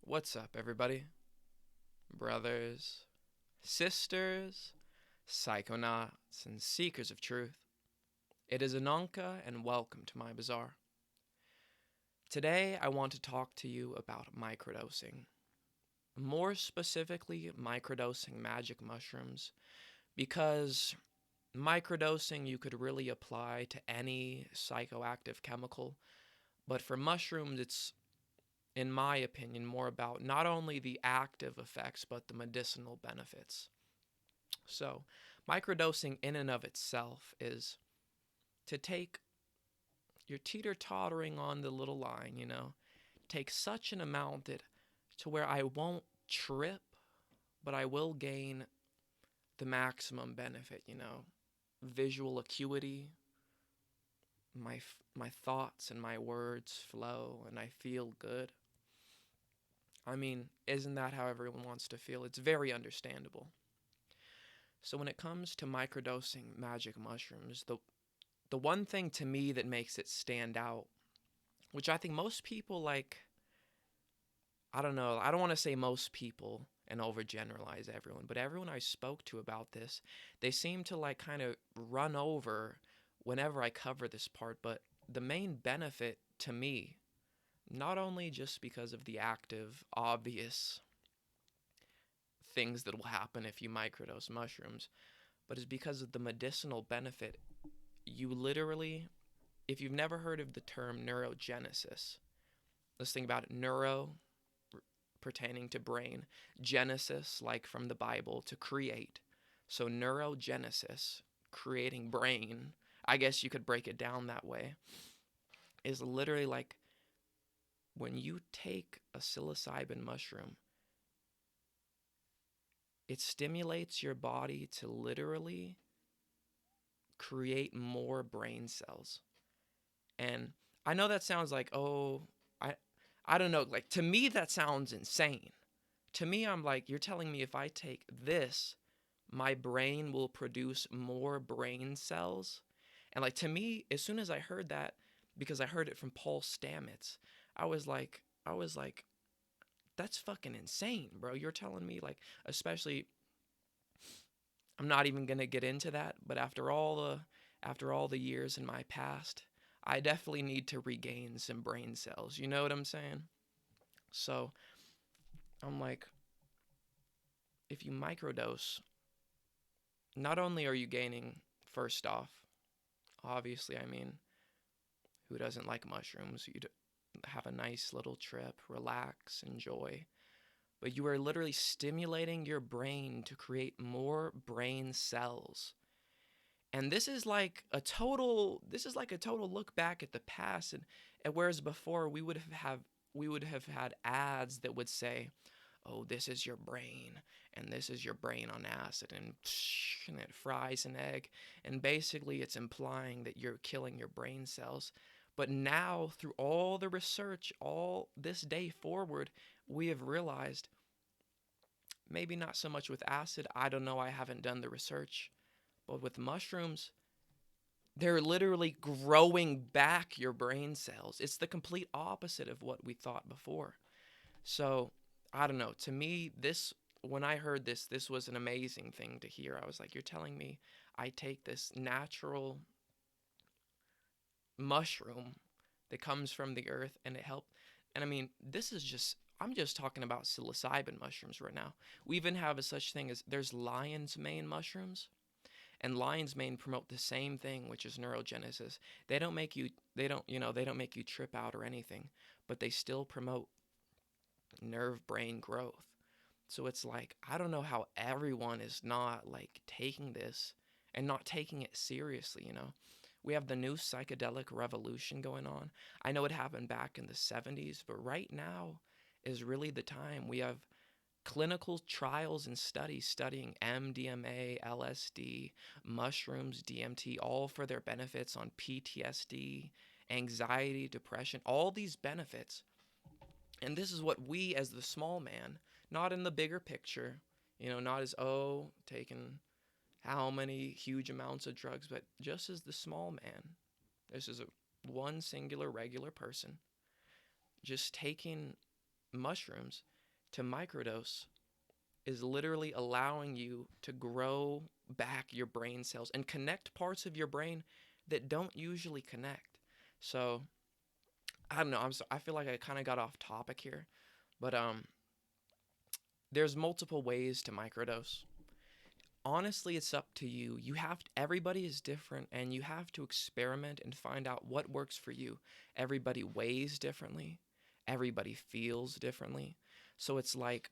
What's up, everybody? Brothers, sisters, psychonauts, and seekers of truth. It is Ananka, and welcome to my bazaar. Today, I want to talk to you about microdosing. More specifically, microdosing magic mushrooms, because microdosing you could really apply to any psychoactive chemical, but for mushrooms, it's in my opinion, more about not only the active effects but the medicinal benefits. So, microdosing in and of itself is to take, you're teeter tottering on the little line, take such an amount that to where I won't trip, but I will gain the maximum benefit, visual acuity, my thoughts and my words flow and I feel good. I mean, isn't that how everyone wants to feel? It's very understandable. So when it comes to microdosing magic mushrooms, the one thing to me that makes it stand out, which I think most people like, I don't know, I don't want to say most people and overgeneralize everyone, but everyone I spoke to about this, they seem to like kind of run over whenever I cover this part, but the main benefit to me, not only just because of the active, obvious things that will happen if you microdose mushrooms, but is because of the medicinal benefit. You literally, if you've never heard of the term neurogenesis, let's think about it. Neuro pertaining to brain, genesis like from the Bible to create. So neurogenesis, creating brain, I guess you could break it down that way, is literally like when you take a psilocybin mushroom, it stimulates your body to literally create more brain cells. And I know that sounds like, oh, I I don't know, like to me that sounds insane. To me I'm like, you're telling me if I take this, my brain will produce more brain cells? And like to me, as soon as I heard that, because I heard it from Paul Stamets, I was like that's fucking insane, bro. You're telling me like, especially, I'm not even going to get into that, but after all the years in my past, I definitely need to regain some brain cells. You know what I'm saying? So, I'm like, if you microdose, not only are you gaining, first off, obviously, I mean, who doesn't like mushrooms? You'd have a nice little trip, relax, enjoy. But you are literally stimulating your brain to create more brain cells. And this is like a total look back at the past, and whereas before we would have had ads that would say, oh, this is your brain, and this is your brain on acid, and it fries an egg, and basically it's implying that you're killing your brain cells. But now, through all the research, all this day forward, we have realized, maybe not so much with acid, I don't know, I haven't done the research, but with mushrooms, they're literally growing back your brain cells. It's the complete opposite of what we thought before. So, I don't know. To me, when I heard this was an amazing thing to hear. I was like, you're telling me I take this natural mushroom that comes from the earth and it helped. And I mean, I'm just talking about psilocybin mushrooms right now. We even have a such thing as there's lion's mane mushrooms, and lion's mane promote the same thing, which is neurogenesis. They don't make you trip out or anything, but they still promote nerve brain growth. So it's like, I don't know how everyone is not like taking this and not taking it seriously. We have the new psychedelic revolution going on. I know it happened back in the 70s, but right now is really the time. We have clinical trials and studies studying MDMA, LSD, mushrooms, DMT, all for their benefits on PTSD, anxiety, depression, all these benefits. And this is what we, as the small man, not in the bigger picture, not as, oh, taking how many huge amounts of drugs, but just as the small man. This is one singular regular person just taking mushrooms. to microdose is literally allowing you to grow back your brain cells and connect parts of your brain that don't usually connect. So I don't know. I feel like I kind of got off topic here, but there's multiple ways to microdose. Honestly, it's up to you. Everybody is different, and you have to experiment and find out what works for you. Everybody weighs differently. Everybody feels differently. So it's like,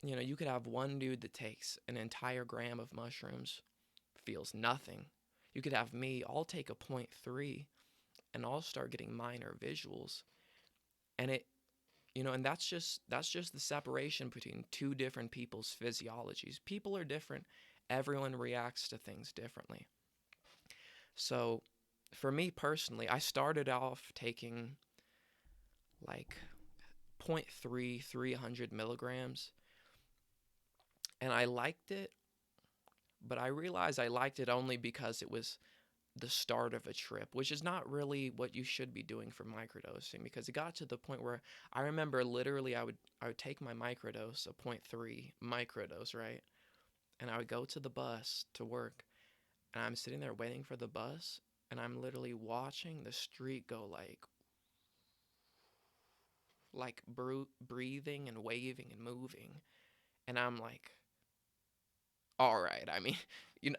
you could have one dude that takes an entire gram of mushrooms, feels nothing. You could have me, I'll take a point 0.3 and I'll start getting minor visuals. And and that's just the separation between two different people's physiologies. People are different. Everyone reacts to things differently. So, for me personally, I started off taking like 0.3 300 milligrams, and I liked it, but I realized I liked it only because it was the start of a trip, which is not really what you should be doing for microdosing, because it got to the point where I remember literally I would take my microdose, a point 0.3 microdose, right? And I would go to the bus to work, and I'm sitting there waiting for the bus, and I'm literally watching the street go breathing and waving and moving, and I'm like, all right. I mean,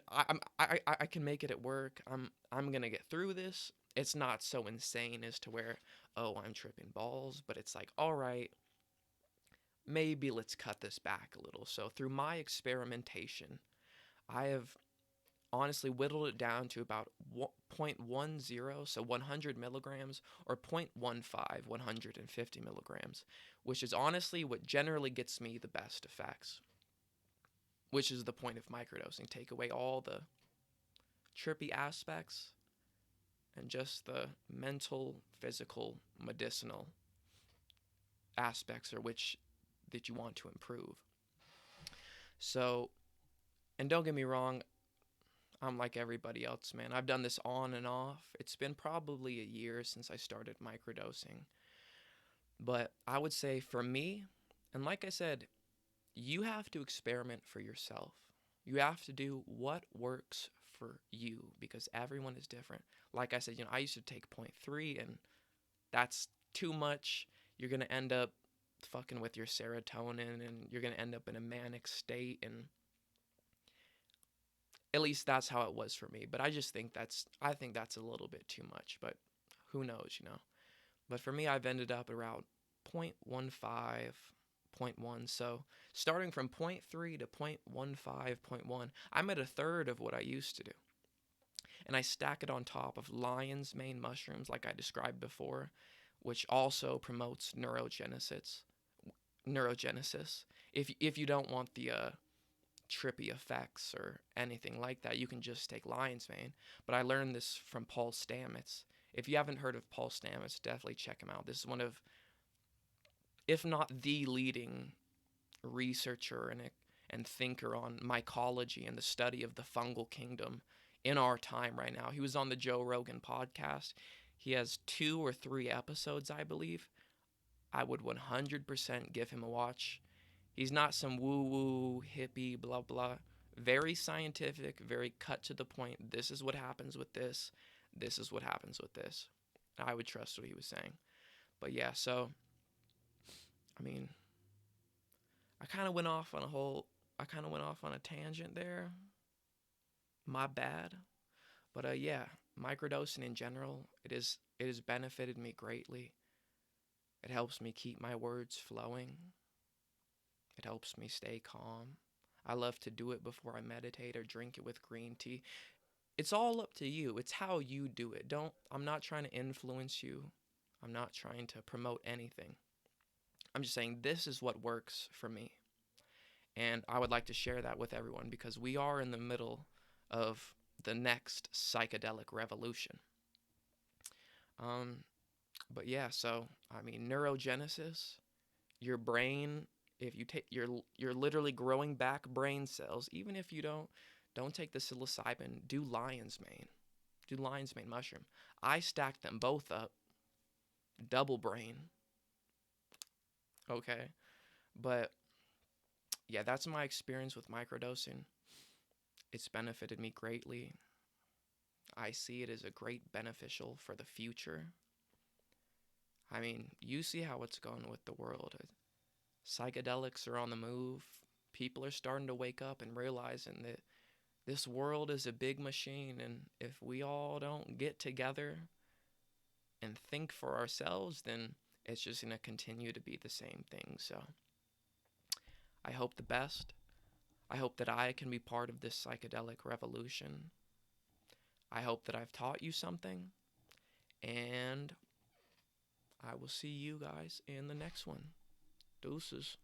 I can make it at work. I'm gonna get through this. It's not so insane as to where, oh, I'm tripping balls, but it's like, all right, maybe let's cut this back a little. So through my experimentation, I have honestly whittled it down to about 0.10, so 100 milligrams, or 0.15, 150 milligrams, which is honestly what generally gets me the best effects, which is the point of microdosing. Take away all the trippy aspects and just the mental, physical, medicinal aspects are which that you want to improve. So, and don't get me wrong, I'm like everybody else, man. I've done this on and off. It's been probably a year since I started microdosing. But I would say for me, and like I said, you have to experiment for yourself. You have to do what works for you, because everyone is different. Like I said, I used to take 0.3, and that's too much. You're going to end up fucking with your serotonin, and you're going to end up in a manic state, and at least that's how it was for me. But I think that's a little bit too much, but who knows. But for me, I've ended up around 0.15, zero point 0.1. So starting from 0.3 to 0.15, zero point 0.1, I'm at a third of what I used to do. And I stack it on top of lion's mane mushrooms, like I described before, which also promotes neurogenesis. If you don't want the trippy effects or anything like that, you can just take lion's mane. But I learned this from Paul Stamets. If you haven't heard of Paul Stamets, definitely check him out. This is one of, if not the leading researcher and thinker on mycology and the study of the fungal kingdom in our time right now. He was on the Joe Rogan podcast. He has 2 or 3 episodes, I believe. I would 100% give him a watch. He's not some woo-woo, hippie, blah, blah. Very scientific, very cut to the point. This is what happens with this. This is what happens with this. I would trust what he was saying. But yeah, so, I mean, I kind of went off on a tangent there. My bad. But yeah, microdosing in general, it has benefited me greatly. It helps me keep my words flowing. It helps me stay calm. I love to do it before I meditate or drink it with green tea. It's all up to you. It's how you do it. I'm not trying to influence you. I'm not trying to promote anything. I'm just saying this is what works for me. And I would like to share that with everyone, because we are in the middle of the next psychedelic revolution. But yeah, so I mean, neurogenesis, your brain, if you take you're literally growing back brain cells. Even if you don't take the psilocybin, do lion's mane mushroom. I stacked them both up, double brain. Okay, But yeah, that's my experience with microdosing. It's benefited me greatly. I see it as a great beneficial for the future. I mean, you see how it's going with the world. Psychedelics are on the move. People are starting to wake up and realizing that this world is a big machine, and if we all don't get together and think for ourselves, then it's just going to continue to be the same thing. So I hope the best. I hope that I can be part of this psychedelic revolution. I hope that I've taught you something, and I will see you guys in the next one. Deuces.